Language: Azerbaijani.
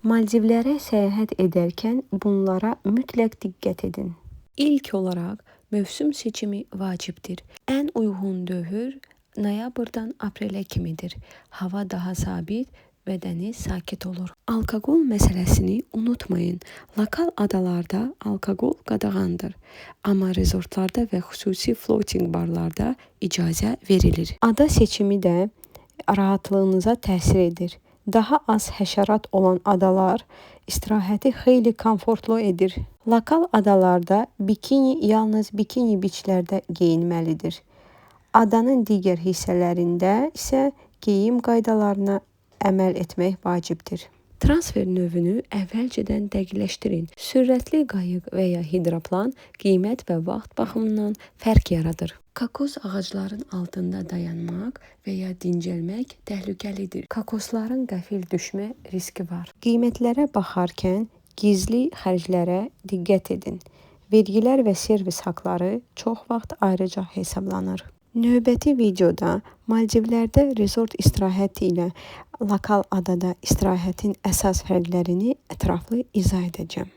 Maldivlərə səyahət edərkən bunlara mütləq diqqət edin. İlk olaraq mövsüm seçimi vacibdir. Ən uyğun dövr noyabrdan aprelə kimidir. Hava daha sabit və dəniz sakit olur. Alkoqol məsələsini unutmayın. Lokal adalarda alkoqol qadağandır. Amma rezortlarda və xüsusi floating barlarda icazə verilir. Ada seçimi də rahatlığınıza təsir edir. Daha az həşərat olan adalar istirahəti xeyli komfortlu edir. Lokal adalarda bikini yalnız bikini biçlərdə geyinməlidir. Adanın digər hissələrində isə geyim qaydalarına əməl etmək vacibdir. Transfer növünü əvvəlcədən dəqiqləşdirin. Sürətli qayıq və ya hidroplan qiymət və vaxt baxımından fərq yaradır. Kokos ağacların altında dayanmaq və ya dincəlmək təhlükəlidir. Kokosların qəfil düşmə riski var. Qiymətlərə baxarkən gizli xərclərə diqqət edin. Vergilər və servis haqları çox vaxt ayrıca hesablanır. Növbəti videoda Maldivlərdə resort istirahəti ilə lokal adada istirahətin əsas fərqlərini ətraflı izah edəcəm.